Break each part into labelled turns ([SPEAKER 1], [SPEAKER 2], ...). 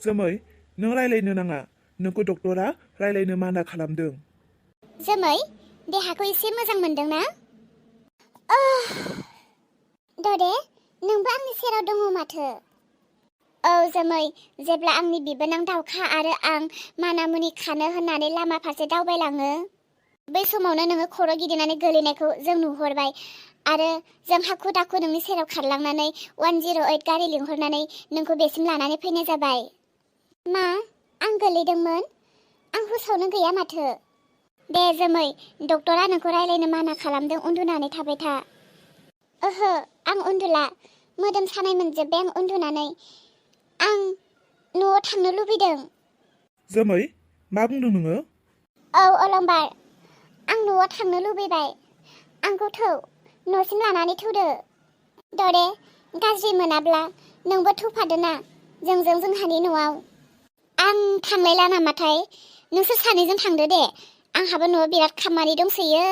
[SPEAKER 1] जोमै नों रायलायनो नाङा नोंखौ डक्टरा रायलायनो माना खालामदों।
[SPEAKER 2] जोमै देहाखौ एसे मोजां मोनदों ना? दरे नोंबो आंनि सेराव दङ माथो। औ जोमै जेब्ला आंनि बिबोनां दाउखा आरो आं मानामुनि खानो होननानै लामा फारसे दावबायलाङो बै समावनो नोङो खर' गिदिंनानै गोलैनायखौ जों नुहरबाय आरो जों हाखु दाखु नोंनि सेराव खारलांनानै 108 गारि लिंहरनानै नोंखौ बेसिम लानानै फैनाय जाबाय। मा आं गोलैदोंमोन? आं हुसावनो गैया माथो। दे जोमै डक्टरा नोंखौ रायलायनो माना खालामदों, उन्दुनानै थाबाय था। ओहो आं उन्दुला, मोदोम सानाय मोनजोब्बाय आं उन्दुनानै। आं न'आव थांनो लुबैदों।
[SPEAKER 1] जोमै मा बुंदों नोङो?
[SPEAKER 2] औ अलंबार आं न'आव थांनो लुबैबाय। आंखौ थौ न'सिम लानानै थौदो। दरे गाज्रि मोनाब्ला नोंबो थौफादोना जोंजों जोंहानि न'आव। आं थांलायला नामाथाय? नोंसोर सानैजों थांदो दे, आंहाबो न'आव बिराद खामानि दंसोयो।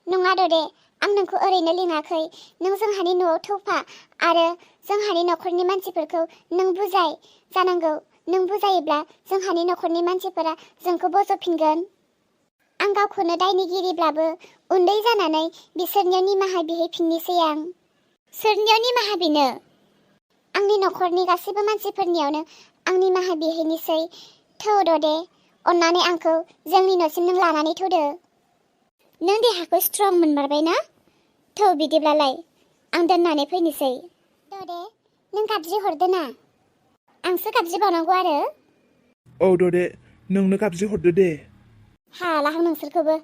[SPEAKER 2] नङा दरे आं नोंखौ ओरैनो लिङाखै, नों जोंहानि न'आव थौफा आरो जोंहानि न'खरनि मानसिफोरखौ नों बुजाय। जानांगौ नों बुजायोब्ला जोंहानि न'खरनि मानसिफोरा जोंखौ बज'फिनगोन। आं गावखौनो दायनिगिरिब्लाबो उन्दै जानानै बिसोरनियाव निमाहा बिहैफिननोसै आं। सोरनियाव निमाहा बिनो? आंनि न'खरनि गासैबो मानसिफोरनियावनो आं निमाहा बिहैनोसै। थौ ददे अन्नानै आंखौ जोंनि न'सिम नों लानानै थौदो। नों देहाखौ स्ट्रं मोनमारबाय ना? थौ बिदिब्लालाय आं दोननानै फैनोसै। ददे नों गाबज्रि हरदो ना। आंसो गाबज्रि बावनांगौ आरो?
[SPEAKER 1] औ ददे नोंनो गाबज्रि हरदो दे।
[SPEAKER 2] हालाहां नोंसोरखौबो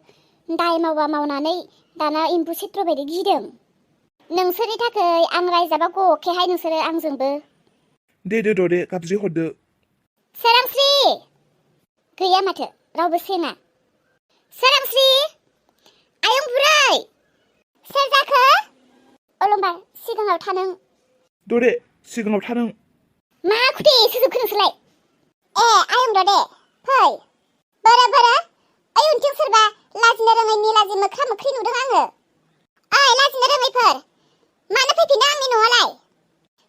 [SPEAKER 2] दाय मावबा मावनानै दाना एम्बु चित्र बायदि गिदों। नोंसोरनि थाखाय आं रायजाबा गखेहाय नोंसोरो आंजोंबो।
[SPEAKER 1] दे ददे गाबज्रि हरदो।
[SPEAKER 2] सोरांस्रि गैया माथो रावबो सेना। सोरांस्रि आयं बुरै सोर जाखो? अलंबार सिगाङाव था नों।
[SPEAKER 1] ददे सिगाङाव था नों।
[SPEAKER 2] मा खुथि सुजोबखो नोंसोरलाय? ए आयं ददे फै। बोरो ओइ उनथिं सोरबा लाजिनो रोङै निलाजि मोख्रा मोख्रि नुदों आङो। ओइ लाजिनो रोङैफोर मानो फैफिनदों आंनि न'आवलाय?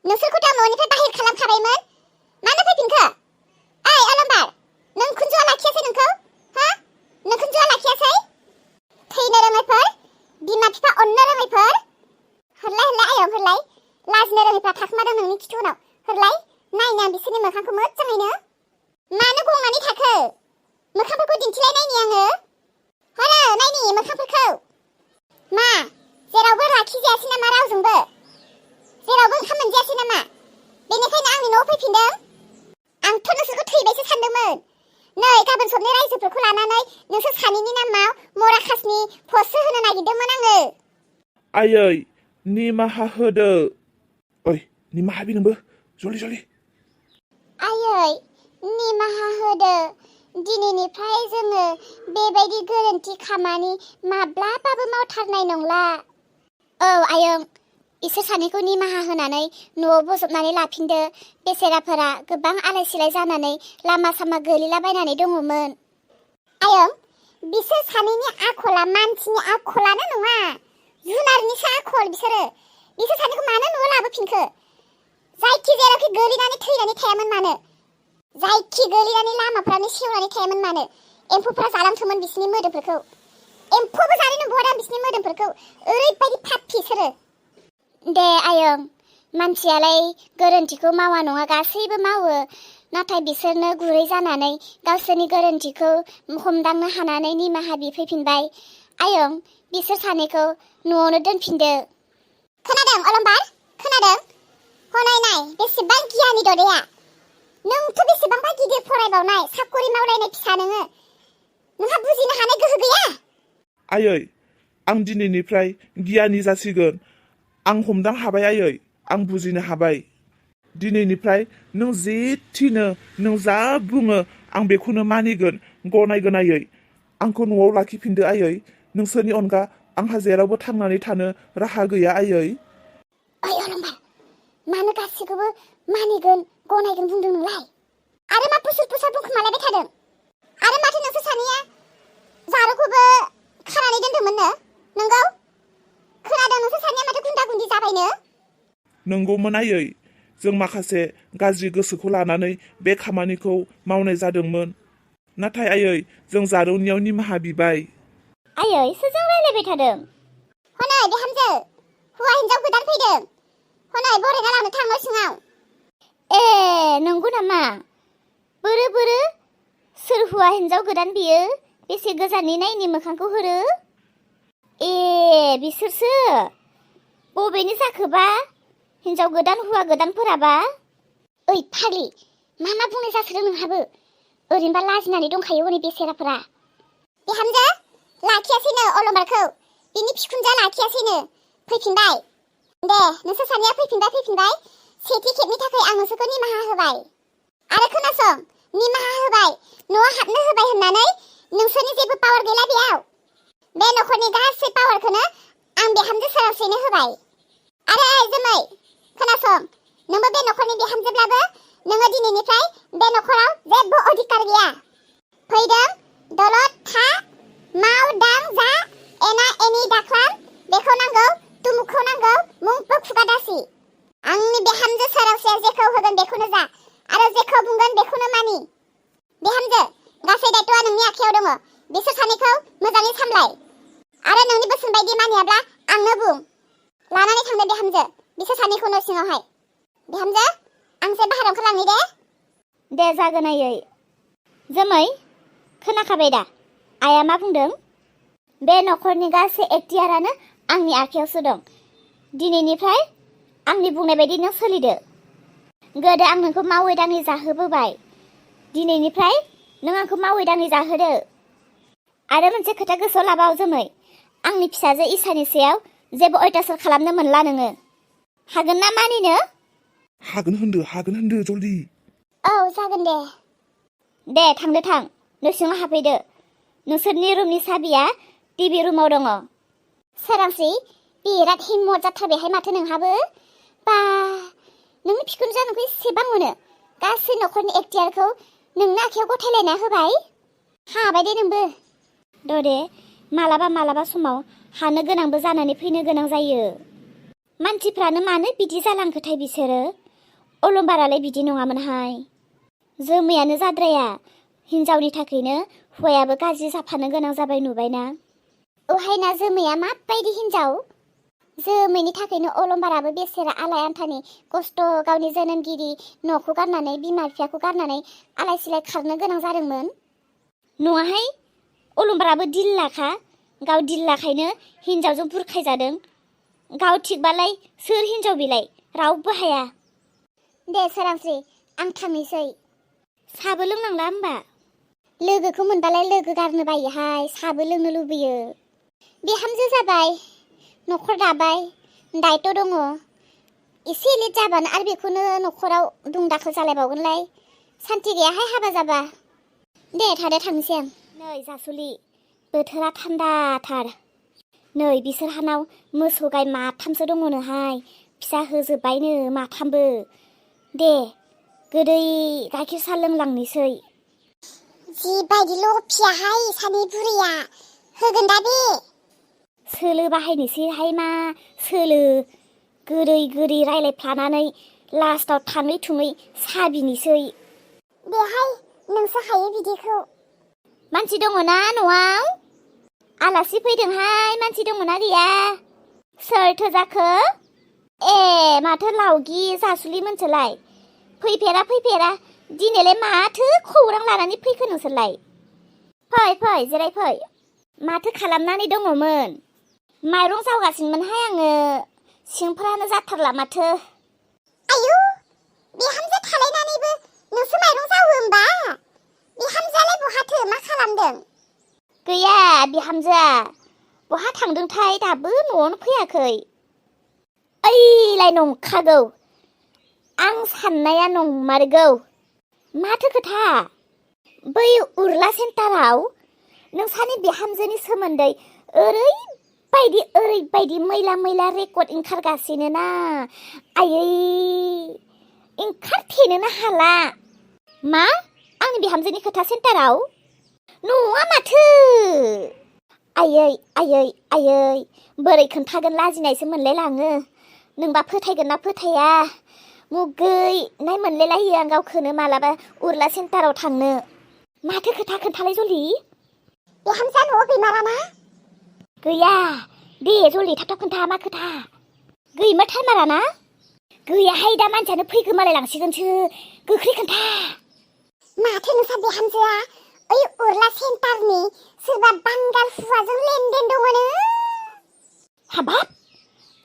[SPEAKER 2] नोंसोरखौथ' आं न'निफ्राय बाहेर खालामखाबायमोन, मानो फैफिनखो? ओइ अलंबार नों खुन्जुवा लाखियासै नोंखौ? हा नों खुन्जुवा लाखियासै? थैनो रोङैफोर, बिमा बिफा अननो रोङैफोर। हरलाय आयं हरलाय, लाजिनो रोङैफ्रा थाखोमादों नोंनि खिथु उनाव। हरलाय नायनो आं बिसोरनि मोखांखौ मोजाङैनो। मानो गंनानै थाखो? मोखांफोरखौ दिन्थिलाय नायनि आङो। हरो नायनि मोखांफोरखौ। मा जेरावबो लाखिजायासै नामा रावजोंबो? जेरावबो ओंखाम मोनजायासै नामा? बेनिखायनो आंनि न'आव फैफिनदों? आंथ' नोंसोरखौ थैबायसो सानदोंमोन। नै गाबोन सबनि रायजोफोरखौ लानानै नोंसोर सानैनि नामाव मराखासनि पस्टसो होनो नागिरदोंमोन आङो।
[SPEAKER 1] आयै निमाहा होदो। ओइ निमाहा बि नोंबो जलदि।
[SPEAKER 2] आयै निमाहा होदो। दिनैनिफ्राय जोङो बेबायदि गोरोन्थि खामानि माब्लाबाबो मावथारनाय नंला। औ आयं इसोर सानैखौ निमाहा होनानै न'आव बजबनानै लाफिनदो। बेसेराफोरा गोबां आलाय सिलाय जानानै लामा सामा गोलैलाबायनानै दङमोन। आयं बिसोर सानैनि आखला मानसिनि आखलानो नङा, जुनारनिसो आखल बिसोरो। बिसोर सानैखौ मानो न'आव लाबोफिनखो? जायखि जेरावखि गोलैनानै थैनानै थायामोन मानो, जायखि गोलैनानै लामाफ्रानो सेवनानै थायामोन मानो, एम्फौफ्रा जालांथोंमोन बिसिनि मोदोमफोरखौ। एम्फौबो जानो नुबावदों बिसिनि मोदोमफोरखौ, ओरैबायदि पापि बिसोरो। दे आयं मानसियालाय गोरोन्थिखौ मावा नङा गासैबो मावो, नाथाय बिसोरनो गुरै जानानै गावसोरनि गोरोन्थिखौ हमदांनो हानानै निमाहा बिफैफिनबाय। आयं बिसोर सानैखौ न'आवनो दोनफिनदो। खोनादों अलंबार खोनादों? हनै नाय बेसेबां गियानि ददेया। नोंथ' बेसेबांबा गिदिर फरायबावनाय साकरि मावलायनाय फिसा नोङो। नोंहा बुजिनो हानाय गोहो गैया?
[SPEAKER 1] आयै आं दिनैनिफ्राय गियानि जासिगोन। आं हमदां हाबाय आयै, आं बुजिनो हाबाय। दिनैनिफ्राय नों जे थिनो नों जा बुङो आं बेखौनो मानिगोन, गनायगोन आयै। आंखौ न'आव लाखिफिनदो आयै। नोंसोरनि अनगा आंहा जेरावबो थांनानै थानो राहा गैया आयै।
[SPEAKER 2] ओइ अलंबार मानो गासिखौबो मानिगोन गनायगोन बुंदों नोंलाय? आरो मा पुसुर बुंखोमालायबाय थादों? आरो माथो नोंसोर सानैया जारुखौबो खानानै दोनदोंमोननो, नंगौ? खोनादों नोंसोर सानैया माथो गुन्दा गुन्दी जाबायनो?
[SPEAKER 1] नंगौमोन आयै, जों माखासे गाज्रि गोसोखौ लानानै बे खामानिखौ मावनाय जादोंमोन। नाथाय आयै जों जारौनियाव निमाहा बिबाय।
[SPEAKER 2] आयै सोरजों रायलायबाय थादों? हनै बिहामजो, हौवा हिनजाव गोदान फैदों। हनै बरायना लांनो थां न' सिङाव। ए नंगौ नामा? बोरो सोर हौवा हिनजाव गोदान बियो? बेसे गोजाननि नायनि मोखांखौ होरो? ए बिसोरसो? बबेनि जाखोबा? हिनजाव गोदान हौवा गोदानफोराबा? ओइ फाग्लि, मा बुंनाय जासोदों नोंहाबो? ओरैनोबा लाजिनानै दंखायो हनै बेसेराफोरा। बिहामजो, लाखियासैनो अलंबारखौ। बिनि बिखुनजोआ लाखियासैनो। फैफिनबाय। दे नोंसोर सानैया फैफिनबाय। सेथि खेबनि थाखाय आं नोंसोरखौ निमाहा होबाय। आरो खोनासं, निमाहा होबाय, न'आव हाबनो होबाय होननानै नोंसोरनि जेबो पावार गैला बेयाव। बे नखरनि गासै पावारखौनो आं बिहामजो सोरांस्रिनो होबाय। आरो जोमै, खोनासं, नोंबो बे नखरनि बिहामजोब्लाबो नोङो दिनैनिफ्राय बे नखराव जेबो अधिकार गैया। फैदों, दलद था, माव दां जा, एना एनि दाख्लाम, बेखौ नांगौ, तुमुखौ नांगौ, मुंबो खुगा दासि। आंनि बिहामजो सोरांस्रिया जेखौ होगोन बेखौनो जा, आरो जेखौ बुंगोन बेखौनो मानि। बिहामजो, गासै दायथ'आ नोंनि आखायाव दङ। बिसोर सानैखौ मोजाङै सामलाय। आरो नोंनि बोसोन बायदि मानियाब्ला आंनो बुं। लानानै थांदो बिहामजो, बिसोर सानैखौ न' सिङावहाय। बिहामजो, आंसो बाहेरायाव ओंखारलांनि दे। दे जागोन आयै। जोमै, खोनाखाबाय दा? आइया मा बुंदों? बे नखरनि गासै एखतियारानो आंनि आखायावसो दं। दिनैनिफ्राय आंनि बुंनाय बायदि नों सोलिदो। गोदो आं नोंखौ मावै दाङै जाहोबोबाय। दिनैनिफ्राय नों आंखौ मावै दाङै जाहोदो। आरो मोनसे खोथा गोसोआव लाबाव जोमै, आंनि फिसाजो इसानि सायाव जेबो अयथासार खालामनो मोनला नोङो। हागोन ना मानिनो?
[SPEAKER 1] हागोन होनदो जल्दि।
[SPEAKER 2] औ जागोन दे। दे थांदो थां, न' सिङाव हाबफैदो। नोंसोरनि रुमनि साबिया टिभि रुमाव दङ। सोरांस्रि, बिराद हिम्मत जाथारबायहाय माथो नोंहाबो। बा, नोंनि बिखुनजोआ नोंखौ एसेबां मोनो। गासै नखरनि एखतियारखौ नोंनो आखायाव गथायलायना होबाय। हाबाय दे नोंबो। दे, मालाबा समाव हानो गोनांबो जानानै फैनो गोनां जायो। मानसिफ्रानो मानो बिदि जालांखोथाय बिसोरो? अलंबारालाय बिदि नङामोनहाय। जोमैयानो जाद्राया। हिनजावनि थाखायनो हौवायाबो गाज्रि जाफानो गोनां जाबाय नुबायना। अहायना जोमैया माबायदि हिनजाव? जोमैनि थाखायनो अलंबाराबो बेसेरा आलाय आन्थानि खस्थ' गावनि जोनोमगिरि न'खौ गारनानै, बिमा बिफाखौ गारनानै आलाय सिलाय खारनो गोनां जादोंमोन। नङाहाय, अलंबाराबो दिल्लाखा। गाव दिल्लाखायनो हिनजावजों बुरखायजादों। गाव थिगबालाय सोर हिनजाव बेलाय? रावबो हाया। दे सोरांस्रि, आं थांनोसै। साबो लोंनांला होमबा? लोगोखौ मोनबालाय लोगो गारनो बायोहाय, साबो लोंनो लुबैयो। बिहामजो जाबाय, नखर दाबाय, दायथ' दङ। एसे लेट जाबानो आरो बेखौनो नखराव दुंदाखल जालायबावगोनलाय। सान्थि गैयाहाय हाबा जाबा। दे थादो, थांनोसै आं। नै जासुलि, बोथोरा थान्दाथार। नै बिसोरहानाव मोसौ गाय माथामसो दङनोहाय। फिसा होजोब्बायनो माथामबो। दे, गोदै गाइखेर साहा लोंलांनोसै। जिबायदि लफियाहाय सानै बुरैया। होगोन दा बे? सोलो बाहायनोसैहाय मा सोलो। गोदै रायलायफ्लानानै लास्टाव थाङै थुङै साहा बिनोसै। बेहाय नोंसो हायो बिदिखौ। मानसि दङ ना न'आव? आलासि फैदोंहाय, मानसि दङना गैया? सोरथो जाखो? ए माथो लावगि जासुलि मोनसोलाय? फैफेरा दिनैलाय माथो खौरां लानानै फैखो नोंसोरलाय? फै जिरायफै। माथो खालामनानै दङमोन? माइरं जावगासिनोमोनहाय आङो। सिंफ्रानो जाथारला माथो। आयु, बिहामजो थालायनानैबो नोंसो माइरं जावो होमबा? बिहामजोआलाय बहाथो, मा खालामदों? गैया, बिहामजोआ बहा थांदोंथाय, दाबो न'आवनो फैयाखै। ओइलाय नंखागौ, आं साननाया नंमारगौ। माथो खोथा? बै उर्ला सेन्टाराव नोंसानि बिहामजोनि सोमोन्दै ओरैबायदि मैला रेकर्ड ओंखारगासिनो ना। आयै, ओंखारथेनोनो हाला। मा? आंनि बिहामजोनि खोथा सेन्टाराव? नङा माथो। आयै, बोरै खोन्थागोन लाजिनायसो मोनलाय लाङो। नोंबा फोथायगोन ना फोथाया? मुगैनाय मोनलायलायो आं गावखौनो मालाबा उरला सेन्टाराव थांनो। माथो खोथा खोन्थालाय जलि? बिहामजोआ न'आव गैमारा ना? गैया। दे जलि थाब थाब खोन्था मा खोथा? गैमारथारमारा ना? गैयाहाय दा मानसियानो फैगोमालाय लांसिगोनसो। गोख्रै खोन्था। माथो नोंसा बिहामजोआ ओइ उरला सेन्टारनि सोरबा बांगाल हुवाजों लेनदेन दङनो? हाबाब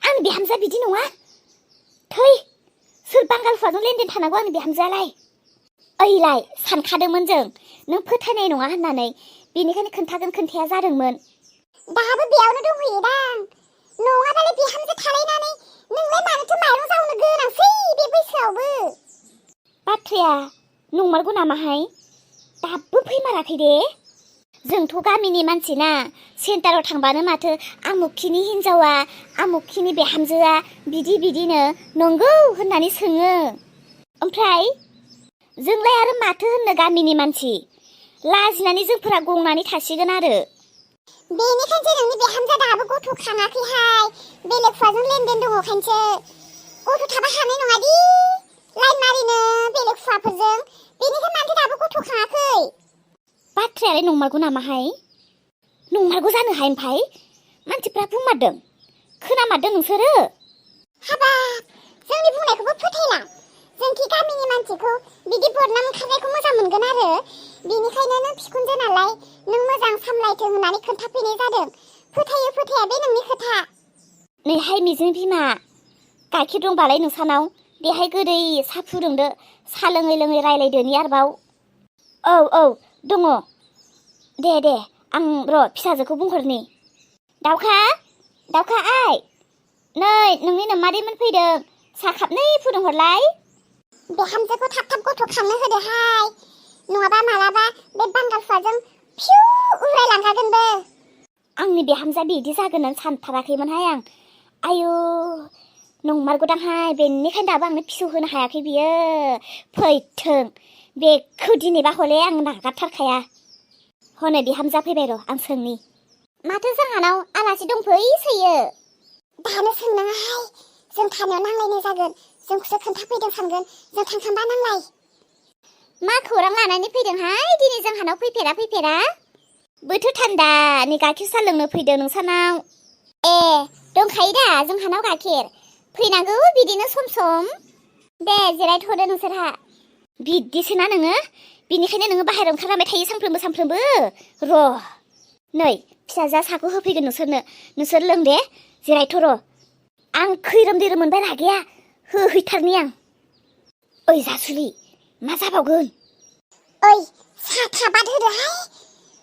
[SPEAKER 2] आं बिहामजोआ बिदि नङा। थै सोर बांगाल हुवाजों लेनदेन थानांगौ आंनि बिहामजोआलाय? ओइलाय सानखादोंमोन जों नों फोथायनाय नङा होननानै, बेनिखायनो खोन्थागोन खोन्थाया जादोंमोन। दाबो बेयावनो दंहैयोदां। नङाबालाय बिहामजो थालायनानै नोंलाय मानोथो माइरं जावनो गोनांसै बे बैसोआवबो? बाथ्राया नंमारगौ नामाहाय? दाबो फैमाराखै दे। जोंथ' गामिनि मानसिना, सेन्टाराव थांबानो माथो आमुखिनि हिन्जावा आमुखिनि बिहामजोआ बिदि बिदिनो नंगौ होननानै सोङो। ओमफ्राय जोंलाय आरो माथो होननो गामिनि मानसि? लाजिनानै जोंफोरा गंनानै थासिगोन आरो। बेनिखायनोसो नोंनि बिहामजोआ दाबो गथ' खाङाखैहाय। बेलेग हुवाजों लेनदेन दङ खायसो। गथ' थाबा हानाय नङादि लाइन मारिनो बेलेग हुवाफोरजों। बेनिखायनो मानोथो दाबो गथ' खाङाखै? बाथ्रायालाय नंमारगौ नामाहाय? नंमारगौ जानोहाय ओमफ्राय? मानसिफ्रा बुंमारदों, खोनामारदों नोंसोरो? हाबाब जोंनि बुंनायखौबो फोथायला। जोंखि गामिनि मानसिखौ बिदि बदनाम ओंखारनायखौ मोजां मोनगोन आरो। बेनिखायनो नों बिखुनजो नालाय नों मोजां सामलायथों होननानै खोन्थाफैनाय जादों। फोथायो फोथाया बे नोंनि खोथा। नैहाय मिजिं बिमा, गाइखेर दंबालाय नोंसानाव बेहाय गोदै साहा फुदुंदो। साहा लोङै लोङै रायलायदोनि आरोबाव। औ दङ। दे आं र' फिसाजोखौ बुंहरनि। दाउखा आइ, नै नोंनि नोम्मादैमोन फैदों। साहा खापनै फुदुंहरलाय। बिहामजोखौ थाब थाब गथ' खांनो होदोहाय, नङाबा मालाबा बे बांगाल हुवाजों फिउ उरायलांखागोनबो। आंनि बिहामजोआ बिदि जागोन होननानै सानथाराखैमोनहाय आं। आयु नंमारगौदांहाय, बेनिखायनो दाबो आंनो फिसौ होनो हायाखै बियो। फैथों बेखौ दिनैबा हले आं नागारथारखाया। हनै बिहामजोआ फैबाय र' आं सोंनि। माथो जोंहानाव आलासि दंफैसोयो? दानो सोंनाङाहाय, जों थानायाव नांलायनाय जागोन। जोंखौसो खोन्थाफैदों सानगोन, जों थांखांबा नांलाय। मा खौरां लानानै फैदोंहाय दिनै जोंहानाव फैफेरा? बोथोर थान्दानि गाइखेर साहा लोंनो फैदों नोंसानाव। ए दंखायो दा जोंहानाव गाइखेर? फैनांगौ बिदिनो सम सम। दे जिरायथ'दो नोंसोरहा। बिदिसोना नोङो? बिनिखायनो नोङो बाहेरायाव ओंखारलांबाय थायो सानफ्रोमबो। र' नै फिसाजोआ साहाखौ होफैगोन नोंसोरनो। नोंसोर लों दे, जिरायथ' र'। आं खैरोम दैरोम मोनबाय रागाया, होहैथारनि आं। ओइ जासुलि मा जाबावगोन? ओइ साहा थाबाद होदोहाय,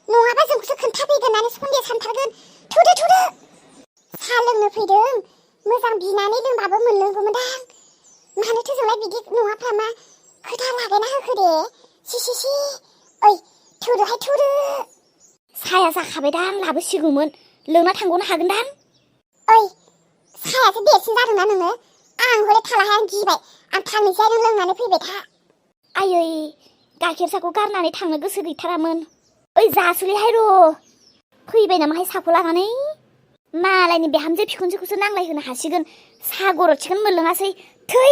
[SPEAKER 2] नङाबा जोंखौसो खोन्थाफैगोन होननानै सन्देह सानथारगोन। थुदो। साहा लोंनो फैदों, मोजां बिनानै लोंबाबो मोनलोंगौमोनदां। मानोथो जोंलाय बिदि नङाफ्रा मा खोथा लागायना होखो दे? सि। ओइ थुदो। साहाया जाखाबायदां, लाबोसिगौमोन। लोंना थांग'नो हागोनदां? ओइ साहायासो देरसिन जादोंना नोङो? आं हले थालाहाय, आं गिबाय। आं थांनोसै, नों लोंनानै फैबाय था। आयै गाइखेर साहखौ गारनानै थांनो गोसो गैथारामोन। ओइ जासुलिहाय र' फैबाय नामाहाय साहखौ लानानै? मालायनि बिहामजो बिखुनजोखौसो नांलायहोनो हासिगोन, साहा गरदसेखौनो मोनलोङासै। थै